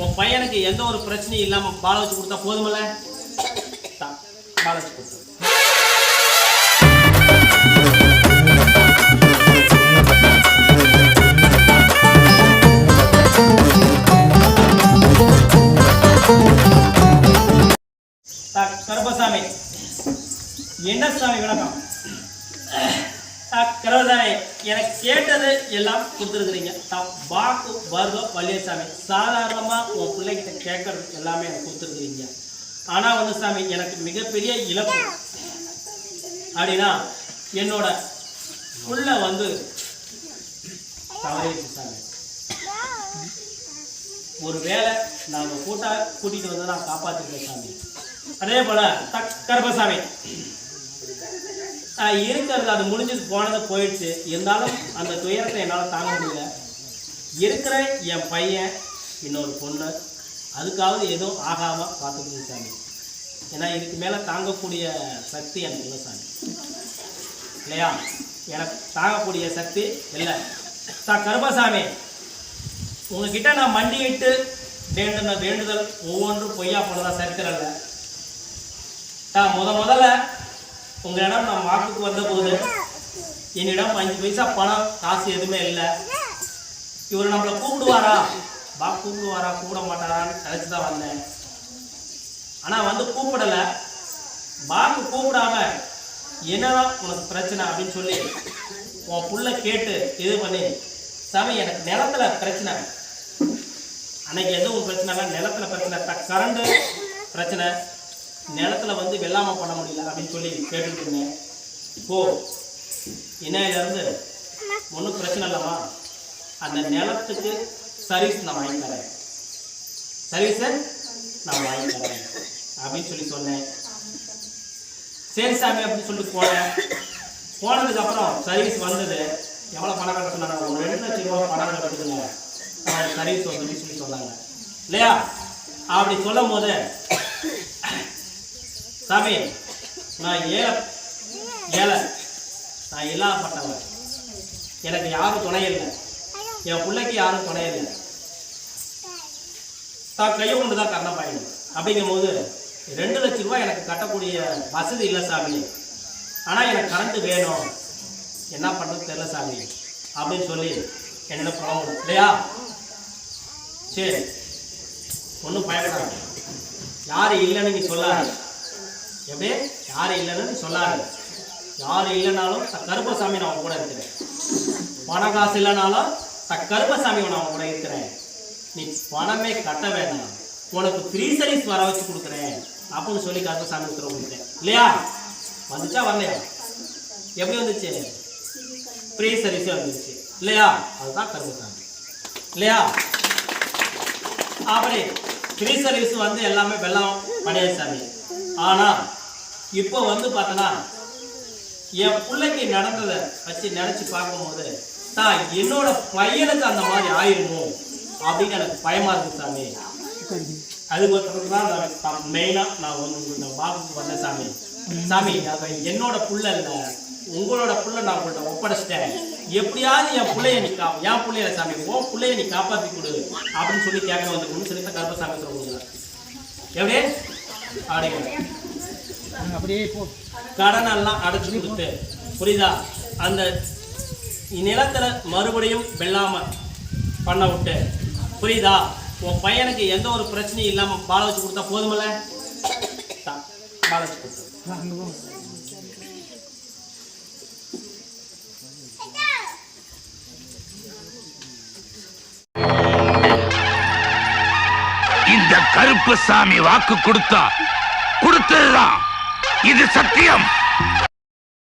உன் பையனுக்கு எந்த ஒரு பிரச்சனையும் இல்லாம பால வச்சு கொடுத்தா போதுமில்ல? பால வச்சு கொடுத்து கருப்பசாமி. என்ன சாமி வணக்கம். கருப்பசாமி, எனக்கு கேட்டது எல்லாம் கொடுத்துருக்குறீங்க. பாக்கு பர்கோ வள்ளியசாமி, சாதாரணமா உன் பிள்ளைகிட்ட கேட்கறது எல்லாமே எனக்கு கொடுத்துருக்குறீங்க. ஆனா வந்து சாமி, எனக்கு மிகப்பெரிய இழப்பு அப்படின்னா என்னோட புள்ள வந்து தவறிடுச்சு சாமி. ஒரு வேலை நாங்கள் கூட்டிட்டு வந்து நான் காப்பாற்றிருக்கேன் சாமி. அதே போல கருப்பசாமி, இருக்கிறது அது முடிஞ்சது போனது போயிடுச்சு. இருந்தாலும் அந்த துயரத்தை என்னால் தாங்க முடியல. இருக்கிற என் பையன் இன்னொரு பொண்ணு, அதுக்காவது எதுவும் ஆகாமல் பார்த்துக்கணும் சாமி. ஏன்னா இதுக்கு மேலே தாங்கக்கூடிய சக்தி எனக்கு இல்லை சாமி. இல்லையா? எனக்கு தாங்கக்கூடிய சக்தி இல்லை. கருப்பசாமி, உங்ககிட்ட நான் மண்டியிட்டு வேண்டுன வேண்டுதல் ஒவ்வொன்றும் பொய்யா போனதா சரித்திரல்ல. முதல்ல உங்களிடம் நான் வாக்குக்கு வந்த போது என்னிடம் 5 பைசா பணம் காசு எதுவுமே இல்லை. இவர் நம்மளை கூப்பிடுவாரா, கூப்பிடுவாரா கூப்பிட மாட்டாரான்னு நினச்சி தான் வந்தேன். ஆனால் வந்து கூப்பிடலை. பாக்கு கூப்பிடாம என்னதான் உனக்கு பிரச்சனை அப்படின்னு சொல்லி உன் புள்ள கேட்டு இது பண்ணி, சாமி எனக்கு நிலத்துல பிரச்சனை, அன்னைக்கு எதுவும் பிரச்சனை இல்லை, நிலத்துல பிரச்சனை, கரண்ட் பிரச்சனை, நிலத்துல வந்து வெள்ளாமை பண்ண முடியல அப்படின்னு சொல்லி கேட்டுட்டு இருந்தேன். இப்போ இன்னையிலேருந்து ஒன்றும் பிரச்சனை இல்லைம்மா, அந்த நிலத்துக்கு சர்வீஸ் நான் வாங்கி தரேன், சர்வீஸை நான் வாங்கி தரேன் அப்படின்னு சொல்லி சொன்னேன். சரி சாமி அப்படின்னு சொல்லிட்டு போனேன். போனதுக்கப்புறம் சர்வீஸ் வந்தது. எவ்வளோ பணம் கட்ட சொன்னாங்க? ஒரு 2 லட்சம் ரூபா பணம் கட்டுதுங்க சர்வீஸ் வந்து சொல்லி சொன்னாங்க இல்லையா? அப்படி சொல்லும் போது, சாமி நான் ஏழை, நான் இல்லாமப்பட்டவன், எனக்கு யாரும் துணை இல்லை, என் பிள்ளைக்கு யாரும் துணை இல்லை, தான் கையை கொண்டு தான் கரணம் பாயணும். அப்படிங்கும் போது 2 லட்சம் ரூபாய் எனக்கு கட்டக்கூடிய வசதி இல்லை சாமி. ஆனால் எனக்கு கரண்ட் வேணும், என்ன பண்ணுறது தெரியல சாமி அப்படின்னு சொல்லி என்ன போகணும் இல்லையா? சரி, ஒன்றும் பயப்படாது, யாரும் இல்லைன்னு நீ சொல்லாது. எப்படி யாரும் இல்லைன்னு நீ சொல்லாது. யாரும் இல்லைனாலும் கருப்பசாமி நான் அவன் கூட இருக்கிறேன். பண காசு இல்லைனாலும் கருப்பசாமி நான் அவன் கூட இருக்கிறேன். நீ பணமே கட்ட வேண்டாம், உனக்கு ஃப்ரீ சர்வீஸ் வர வச்சு கொடுக்குறேன் அப்படின்னு சொல்லி கருப்பசாமி உத்தரவு கொடுத்தேன் இல்லையா? வந்துச்சா வரலையா? எப்படி வந்துச்சு? ஃப்ரீ சர்வீஸே வந்துருச்சு இல்லையா? அதுதான் கருப்பசாமி இல்லையா? அப்படி ஃப்ரீ சர்வீஸ் வந்து எல்லாமே வெள்ளம் பண்ணியாச்சு சாமி. ஆனால் இப்போ வந்து பார்த்தோன்னா என் பிள்ளைக்கு நடந்ததை வச்சு நினச்சி பார்க்கும்போது தான் என்னோட பையனுக்கு அந்த மாதிரி ஆயிருமோ அப்படின்னு எனக்கு பயமாக இருக்குது சாமி. அதுக்கு தான் மெயினாக நான் இந்த வாக்குக்கு வந்தேன் சாமி. சாமி அது என்னோட புள்ள இல்லை, உங்களோட புள்ள நான் உங்கள்கிட்ட ஒப்படைச்சிட்டேன். எப்படியாவது என் பிள்ளைய நீ என் பிள்ளைய சாமி உன் பிள்ளைய நீ காப்பாற்றி கொடு அப்படின்னு சொல்லி கேட்க வந்துக்கணும்னு சொல்லி தான் கருப்பசாமி சொல்லுங்க. எப்படி அப்படியே கடனெல்லாம் அடைச்சு கொடுத்து புரியுதா? அந்த நிலத்துல மறுபடியும் வெள்ளாம பண்ண விட்டு புரியுதா? உன் பையனுக்கு எந்த ஒரு பிரச்சனையும் இல்லாம பால வச்சு கொடுத்தா போதுமில்ல? பால வச்சு கொடுத்து இந்த கருப்பசாமி வாக்கு கொடுத்ததுதான், இது சத்தியம்.